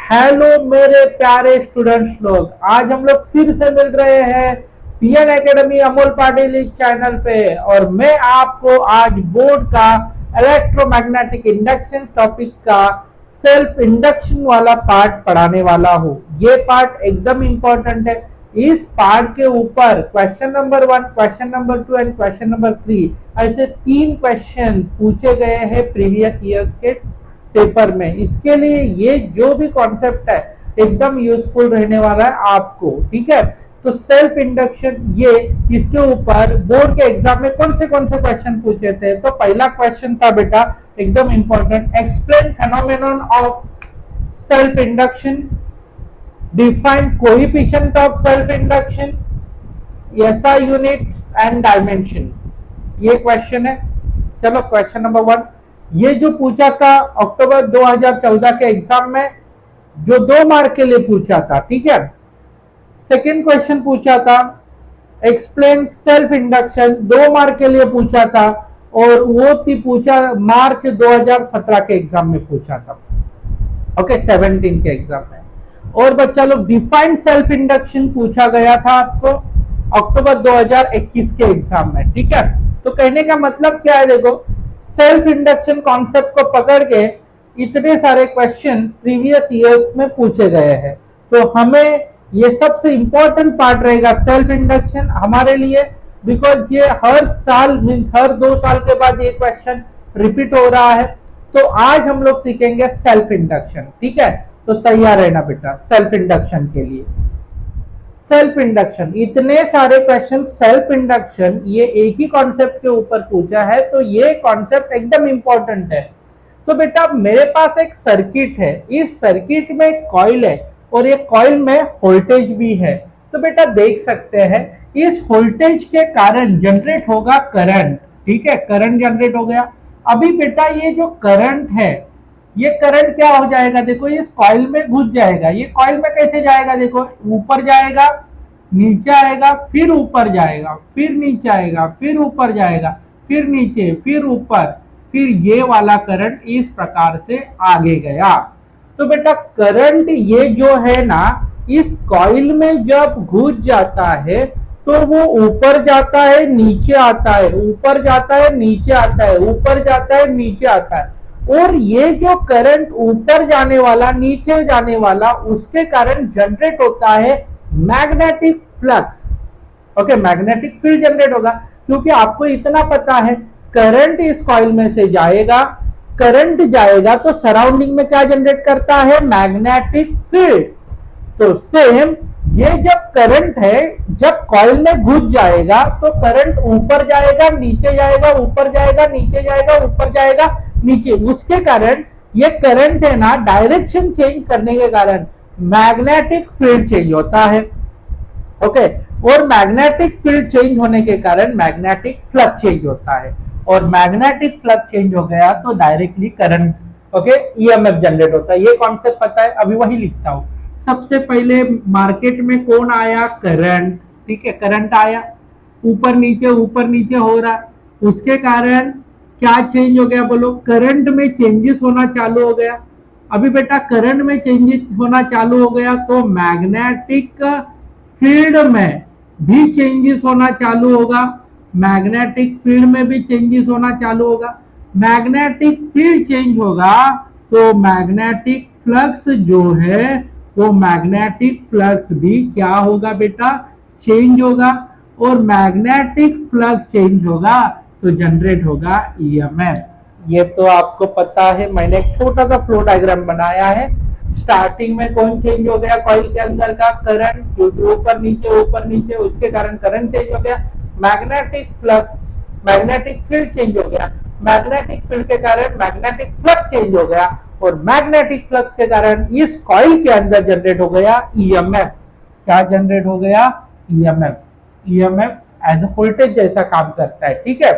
Hello मेरे प्यारे students लोग, आज हम लोग फिर से मिल रहे हैं PN academy Amol Patil channel पे। और मैं आपको आज बोर्ड का इलेक्ट्रोमैग्नेटिक इंडक्शन टॉपिक का सेल्फ इंडक्शन वाला पार्ट पढ़ाने वाला हूँ। ये पार्ट एकदम इंपॉर्टेंट है। इस पार्ट के ऊपर question number 1, question number 2 and question number 3 ऐसे 3 क्वेश्चन पूछे गए हैं प्रीवियस ईयर्स के पेपर में। इसके लिए ये जो भी कॉन्सेप्ट है एकदम यूजफुल रहने वाला है आपको, ठीक है। तो सेल्फ इंडक्शन, ये इसके ऊपर बोर्ड के एग्जाम में कौन से क्वेश्चन पूछे थे। तो पहला क्वेश्चन था बेटा एकदम important, explain phenomenon of self induction, define coefficient of self induction, SI unit and dimension. ये क्वेश्चन है। चलो क्वेश्चन नंबर 1, ये जो पूछा था अक्टूबर 2014 के एग्जाम में, जो 2 मार्क के लिए पूछा था, ठीक है। सेकंड क्वेश्चन पूछा था एक्सप्लेन सेल्फ इंडक्शन, 2 मार्क के लिए पूछा था और वो भी पूछा मार्च 2017 के एग्जाम में पूछा था, ओके 17 के एग्जाम में। और बच्चा लोग डिफाइन सेल्फ इंडक्शन पूछा गया था आपको अक्टूबर 2021 के एग्जाम में, ठीक है। तो कहने का मतलब क्या है, देखो सेल्फ इंडक्शन कॉन्सेप्ट को पकड़ के इतने सारे क्वेश्चन प्रीवियस ईयर्स में पूछे गए हैं। तो हमें ये सबसे इंपॉर्टेंट पार्ट रहेगा सेल्फ इंडक्शन हमारे लिए, बिकॉज ये हर साल मीन्स हर 2 साल के बाद ये क्वेश्चन रिपीट हो रहा है। तो आज हम लोग सीखेंगे सेल्फ इंडक्शन, ठीक है। तो तैयार रहना बेटा सेल्फ इंडक्शन के लिए। सेल्फ इंडक्शन, इतने सारे क्वेश्चन सेल्फ इंडक्शन ये एक ही कॉन्सेप्ट के ऊपर पूछा है, तो ये कॉन्सेप्ट एकदम इंपॉर्टेंट है। तो बेटा मेरे पास एक सर्किट है, इस सर्किट में एक कॉइल है और ये कॉइल में वोल्टेज भी है। तो बेटा देख सकते हैं इस वोल्टेज के कारण जनरेट होगा करंट, ठीक है, करंट जनरेट हो गया। अभी बेटा ये जो करंट है, ये करंट क्या हो जाएगा, देखो इस कॉइल में घुस जाएगा। ये कॉइल में कैसे जाएगा, देखो ऊपर जाएगा, नीचे आएगा, फिर ऊपर जाएगा, फिर नीचे आएगा, फिर ऊपर जाएगा, फिर नीचे, फिर ऊपर, फिर ये वाला करंट इस प्रकार से आगे गया। तो बेटा करंट ये जो है ना, इस कॉइल में जब घुस जाता है तो वो ऊपर जाता है, नीचे आता है, ऊपर जाता है, नीचे आता है, ऊपर जाता है, नीचे आता है। और ये जो करंट ऊपर जाने वाला, नीचे जाने वाला, उसके कारण जनरेट होता है magnetic flux, okay, magnetic field generate होगा। क्योंकि आपको इतना पता है करंट इस कॉइल में से जाएगा, करंट जाएगा तो सराउंडिंग में क्या जनरेट करता है, मैग्नेटिक फील्ड। तो सेम ये जब करंट है, जब कॉइल में घुस जाएगा तो करंट ऊपर जाएगा, नीचे जाएगा, ऊपर जाएगा, नीचे जाएगा, ऊपर जाएगा, नीचे। उसके कारण ये करंट है ना, डायरेक्शन चेंज करने के कारण मैग्नेटिक फील्ड चेंज होता है, ओके। और मैग्नेटिक फील्ड चेंज होने के कारण मैग्नेटिक फ्लक्स चेंज होता है, और मैग्नेटिक फ्लक्स चेंज हो गया तो directly current, okay, EMF generate होता है। ये कॉन्सेप्ट पता है, अभी वही लिखता हूं। सबसे पहले मार्केट में कौन आया, करंट, ठीक है, करंट आया, ऊपर नीचे हो रहा है, उसके कारण क्या चेंज हो गया, बोलो करंट में चेंजेस होना चालू हो गया। अभी बेटा करंट में चेंजेस होना चालू हो गया तो मैग्नेटिक फील्ड में भी चेंजेस होना चालू होगा, मैग्नेटिक फील्ड में भी चेंजेस होना चालू होगा। मैग्नेटिक फील्ड चेंज होगा तो मैग्नेटिक फ्लक्स जो है वो मैग्नेटिक फ्लक्स भी क्या होगा बेटा, चेंज होगा। और मैग्नेटिक फ्लक्स चेंज होगा तो जनरेट होगा ईएमएफ। ये तो आपको पता है, मैंने एक छोटा सा फ्लो डायग्राम बनाया है। स्टार्टिंग में कौन चेंज हो गया, कॉइल के अंदर का करंट, जो ऊपर नीचे, उसके कारण करंट चेंज हो गया। Magnetic flux, magnetic field change हो गया, मैग्नेटिक फील्ड के कारण मैग्नेटिक फ्लक्स चेंज हो गया, और मैग्नेटिक फ्लक्स के कारण इस कॉइल के अंदर जनरेट हो गया ईएमएफ। क्या जनरेट हो गया, ईएमएफ। ईएमएफ एज वोल्टेज जैसा काम करता है, ठीक है।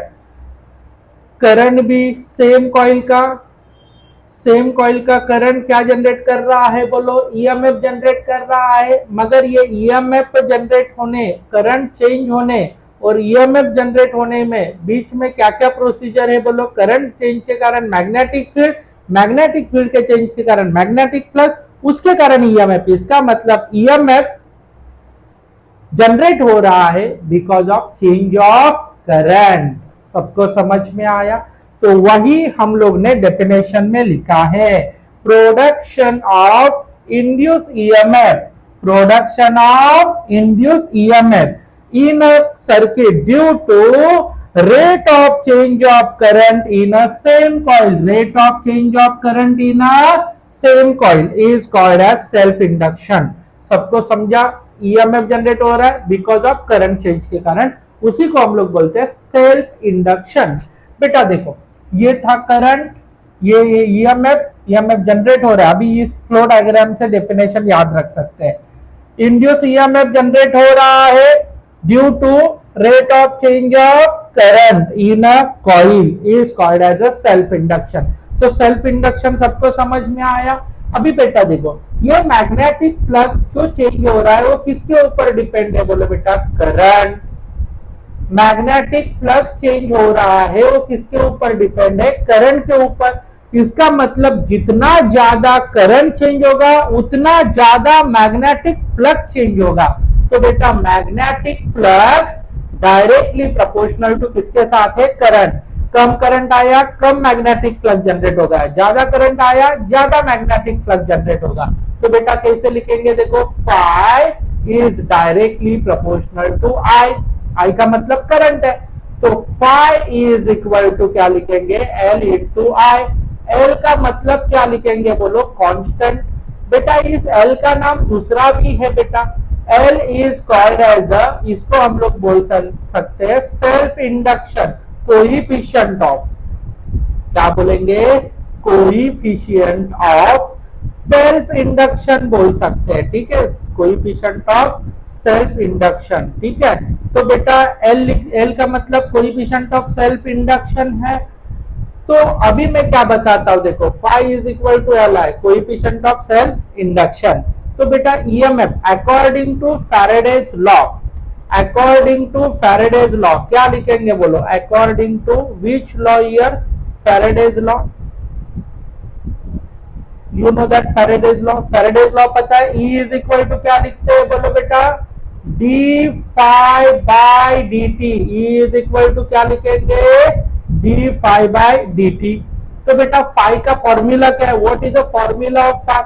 करंट भी सेम कॉइल का करंट क्या जनरेट कर रहा है, बोलो ईएमएफ जनरेट कर रहा है। मगर ये ईएमएफ जनरेट होने, करंट चेंज होने और ईएमएफ जनरेट होने में बीच में क्या क्या प्रोसीजर है, बोलो करंट चेंज के कारण मैग्नेटिक फील्ड, मैग्नेटिक फील्ड के चेंज के कारण मैग्नेटिक फ्लक्स, उसके कारण ईएमएफ, इसका मतलब ईएमएफ जनरेट हो रहा है because of change of current. सबको समझ में आया? तो वही हम लोग ने डेफिनेशन में लिखा है, production of induce EMF, production of induce EMF in a circuit due to rate of change of current in a same coil, rate of change of current in a same coil is called as self induction। सबको समझा? EMF generate हो रहा है because of current change के कारण, उसी को हम लोग बोलते हैं सेल्फ इंडक्शन। बेटा देखो, ये था करंट, ये ईएमएफ, ईएमएफ जनरेट हो रहा है। अभी इस फ्लो डायग्राम से डेफिनेशन याद रख सकते हैं। इंड्यूस ईएमएफ जनरेट हो रहा है due to rate of change of current in a coil is called as a self induction. तो सेल्फ इंडक्शन सबको समझ में आया? अभी बेटा देखो, ये मैग्नेटिक फ्लक्स जो चेंज हो रहा है वो किसके ऊपर डिपेंड है? बोलो बेटा, करंट। मैग्नेटिक फ्लक्स चेंज हो रहा है वो किसके ऊपर डिपेंड है? करंट के ऊपर। इसका मतलब जितना ज्यादा करंट चेंज होगा उतना ज्यादा मैग्नेटिक फ्लक्स चेंज होगा। तो बेटा magnetic flux directly proportional to किसके साथ है? करंट। कम करंट आया, कम मैग्नेटिक फ्लक्स जनरेट होगा, ज्यादा करंट आया, ज्यादा मैग्नेटिक फ्लक्स जनरेट होगा। तो बेटा कैसे लिखेंगे? देखो, phi is directly proportional to I. I का मतलब करंट है, तो फाई इज इक्वल टू क्या लिखेंगे? एल इंटू आई। एल का मतलब क्या लिखेंगे? बोलो, कांस्टेंट। बेटा इस एल का नाम दूसरा भी है बेटा, एल इज कॉल्ड एज इसको हम लोग बोल सकते हैं सेल्फ इंडक्शन कोएफिशिएंट ऑफ, क्या बोलेंगे? कोएफिशिएंट ऑफ सेल्फ इंडक्शन बोल सकते हैं, ठीक है, कोएफिशिएंट ऑफ सेल्फ इंडक्शन, ठीक है। तो बेटा एल का मतलब कोएफिशिएंट ऑफ सेल्फ इंडक्शन है। तो अभी मैं क्या बताता हूं, देखो, phi is equal to L I, coefficient of self induction. तो बेटा EMF according to Faraday's law, according to Faraday's law क्या लिखेंगे? बोलो, according to which law here? Faraday's law. You know that Faraday's law, Faraday's law पता है? E is equal to क्या लिखते हैं? बोलो बेटा, d phi by d t. E is equal to क्या लिखेंगे? D phi by d t. तो बेटा फाई का फॉर्मूला क्या है? What is the formula of phi?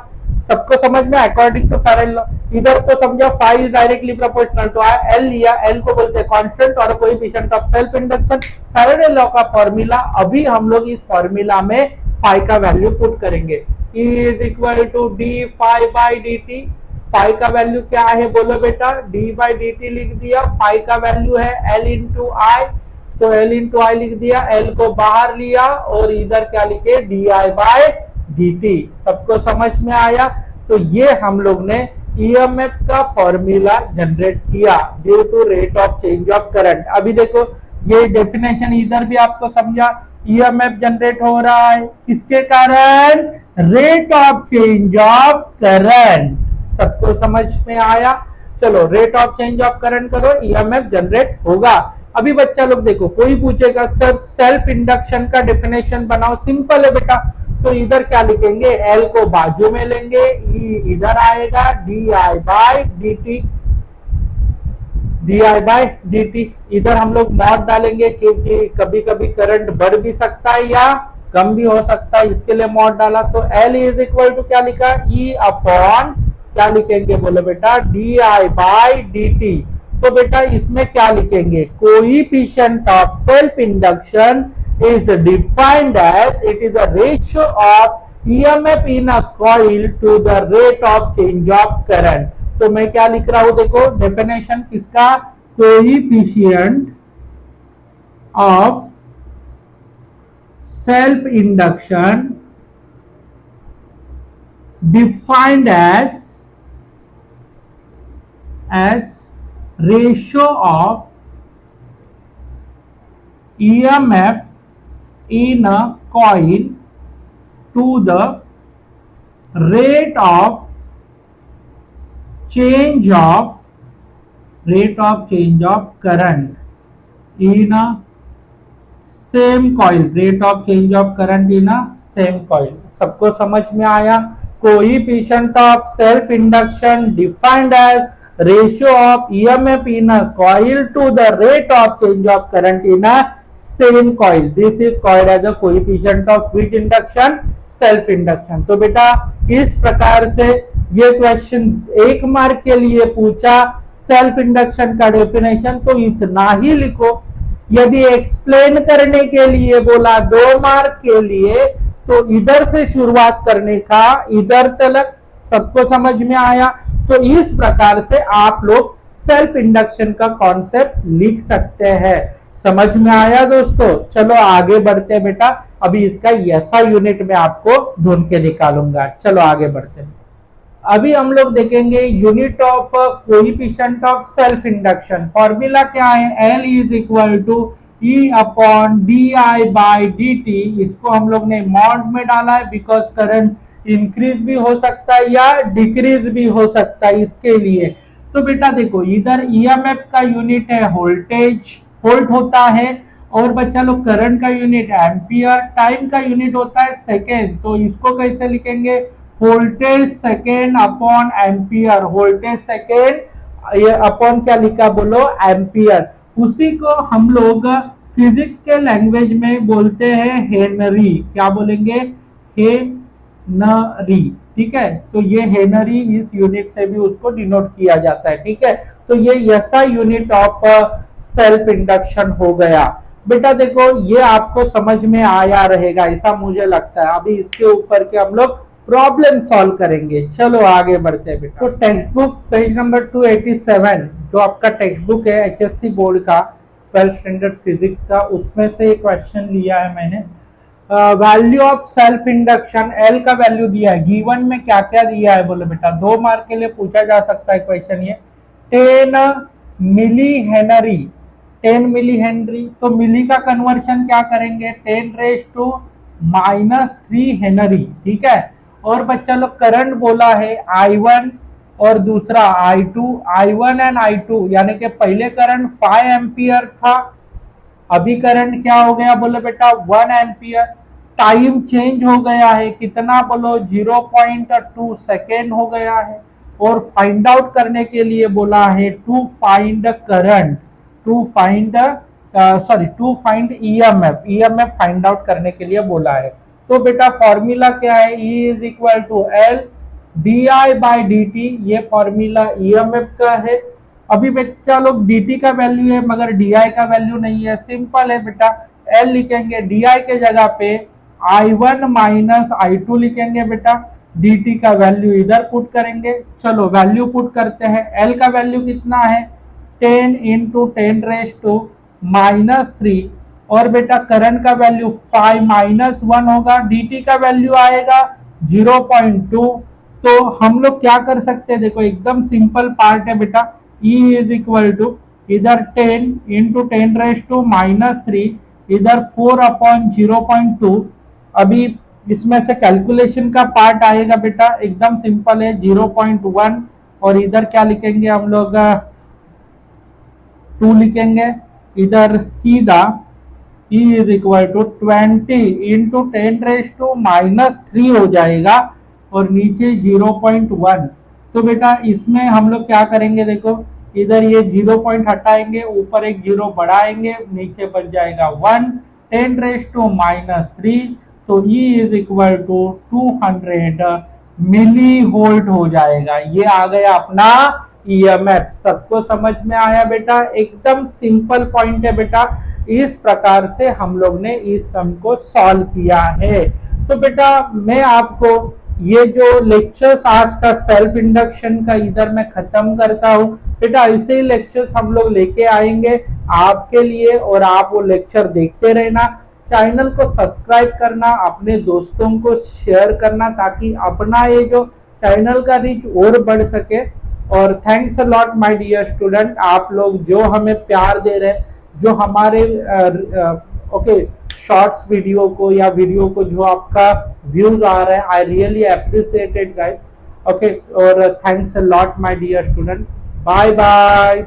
सबको समझ में? According to Faraday's law. इधर तो समझा phi is directly proportional to I, L लिया, एल को बोलते हैं कांस्टेंट और coefficient of self induction. Faraday's law का फॉर्मूला, अभी हम लोग इस फॉर्मूला में फाई का वैल्यू पुट करेंगे। E is equal to d phi by d t. Phi का वैल्यू क्या है? बोलो बेटा, डी बाई डी टी लिख दिया। फाई का वैल्यू है एल इंटू आई, तो एल इंटू आई लिख दिया, एल को बाहर लिया और इधर क्या लिखे? D I by d T. सबको समझ में आया? तो ये हम लोग ने ईएमएफ का फॉर्मूला जनरेट किया due to rate of change of current. अभी देखो, ये डेफिनेशन इधर भी आपको समझा, ईएमएफ जनरेट हो रहा है किसके कारण? Rate of change of current. सबको समझ में आया? चलो, rate of change of current करो, ईएमएफ जनरेट होगा। अभी बच्चा लोग देखो, कोई पूछेगा सर सेल्फ इंडक्शन का डेफिनेशन बनाओ, सिंपल है बेटा। तो इधर क्या लिखेंगे? एल को बाजू में लेंगे, ई इधर आएगा, D I by d T, D I by d T. इधर हम लोग मॉड डालेंगे क्योंकि कभी कभी करंट बढ़ भी सकता है या कम भी हो सकता है, इसके लिए मॉड डाला। तो एल इज इक्वल टू क्या लिखा? ई अपॉन क्या लिखेंगे? बोलो बेटा, D I by d t. तो बेटा इसमें क्या लिखेंगे? Coefficient of self induction is defined as it is a ratio of EMF in a coil to the rate of change of current। तो मैं क्या लिख रहा हूं? देखो डेफिनेशन किसका? Coefficient of self induction defined as ratio of EMF in a coil to the rate of change of current in a same coil, rate of change of current in a same coil। सबको समझ में आया? coefficient of self induction defined as ratio of EMF in a coil to the rate of change of current in a same coil. This is called as a coefficient of which induction? Self induction. तो बेटा इस प्रकार से ये question 1 mark के लिए पूछा self induction का डेफिनेशन, तो इतना ही लिखो। यदि एक्सप्लेन करने के लिए बोला 2 मार्क के लिए, तो इधर से शुरुआत करने का, इधर तक सबको समझ में आया। तो इस प्रकार से आप लोग सेल्फ इंडक्शन का कॉन्सेप्ट लिख सकते हैं। समझ में आया दोस्तों? चलो आगे बढ़ते हैं बेटा। अभी इसका ऐसा यूनिट में आपको ढूंढ के निकालूंगा। चलो आगे बढ़ते हैं। अभी हम लोग देखेंगे unit of coefficient of self induction. Formula क्या है? L is equal to E upon di/dt। इसको हम लोग ने मॉड में डाला है बिकॉज करंट इंक्रीज भी हो सकता है या डिक्रीज भी हो सकता है इसके लिए। तो बेटा देखो, इधर ईएमएफ का यूनिट है वोल्टेज, वोल्ट होता है, और बच्चा लोग करंट का यूनिट एम्पियर, टाइम का यूनिट होता है सेकेंड। तो इसको कैसे लिखेंगे? Voltage second upon ampere. Voltage second ये अपॉन क्या लिखा बोलो? एम्पियर। उसी को हम लोग फिजिक्स के लैंग्वेज में बोलते हैं हेनरी। क्या बोलेंगे? हेनरी। ठीक है, तो ये हेनरी इस यूनिट से भी उसको डिनोट किया जाता है। ठीक है, तो ये ऐसा यूनिट ऑफ सेल्फ इंडक्शन हो गया। बेटा देखो, ये आपको समझ में आया रहेगा ऐसा मुझे लगता है। अभी इसके ऊपर के हम लोग प्रॉब्लम सॉल्व करेंगे। चलो आगे बढ़ते हैं बेटा। तो टेक्स्ट बुक पेज नंबर 287 जो आपका टेक्स्ट बुक है एचएससी बोर्ड का 12th स्टैंडर्ड फिजिक्स का, उसमें से एक क्वेश्चन लिया है मैंने। Value of self induction, L का वैल्यू दिया है। गिवन में क्या क्या दिया है बोले बेटा? 2 मार्क के लिए पूछा जा सकता है क्वेश्चन ये। 10 मिली हेनरी, 10 मिली हेनरी। तो मिली का कन्वर्शन क्या करेंगे? 10⁻³ हेनरी। ठीक है, और बच्चा लोग करंट बोला है I1 और दूसरा I2। I1 एंड I2 यानी कि पहले करंट 5 एम्पियर था, अभी करंट क्या हो गया बोले बेटा? 1 एम्पियर। टाइम चेंज हो गया है, कितना बोलो? 0.2 सेकेंड हो गया है। और फाइंड आउट करने के लिए बोला है to find current, to find EMF, EMF find out करने के लिए बोला है। तो बेटा फॉर्मूला क्या है? E is equal to L di/dt। ये फॉर्मूला ईएमएफ का है। अभी बच्चा लोग dt का वैल्यू है मगर di का वैल्यू नहीं है। सिंपल है बेटा, L लिखेंगे, di के जगह पे I1 माइनस I2 लिखेंगे बेटा, dt का वैल्यू इधर पुट करेंगे। चलो वैल्यू पुट करते हैं। L का वैल्यू कितना है? 10 × 10⁻³ और बेटा करंट का वैल्यू 5-1 होगा, dt का वैल्यू आएगा 0.2। तो हम लोग क्या कर सकते हैं? देखो एकदम सिंपल पार्ट है बेटा। E इज इक्वल टू इधर 10 × 10⁻³ इधर 4/0.2। अभी इसमें से कैलकुलेशन का पार्ट आएगा बेटा, एकदम सिंपल है 0.1 और इधर क्या लिखेंगे हम लोग? 2 लिखेंगे। इधर सीधा E इज इक्वल टू 20 × 10⁻³ हो जाएगा और नीचे 0.1। तो बेटा इसमें हम लोग क्या करेंगे? देखो इधर ये 0 पॉइंट हटाएंगे, ऊपर एक 0 बढ़ाएंगे, नीचे बच जाएगा 1 10⁻³ तो E is equal to 200 millivolt हो जाएगा। ये आ गया अपना ईएमएफ। सबको समझ में आया बेटा? एकदम सिंपल पॉइंट है बेटा। इस प्रकार से हम लोग ने इस सम को सॉल्व किया है। तो बेटा मैं आपको ये जो लेक्चर्स आज का सेल्फ इंडक्शन का इधर मैं खत्म करता हूँ। बेटा ऐसे ही लेक्चर्स हम लोग लेके आएंगे आपके लिए और आप वो लेक्चर देखते रहना। चैनल को सब्सक्राइब करना, अपने दोस्तों को शेयर करना ताकि अपना ये जो चैनल का रीच और बढ़ सके। और thanks a lot my dear student, आप लोग जो हमें प्यार दे रहे हैं, जो हमारे शॉर्ट्स वीडियो को या वीडियो को जो आपका व्यूज आ रहा है, I really appreciated guys. Okay, और thanks a lot my dear student. Bye bye.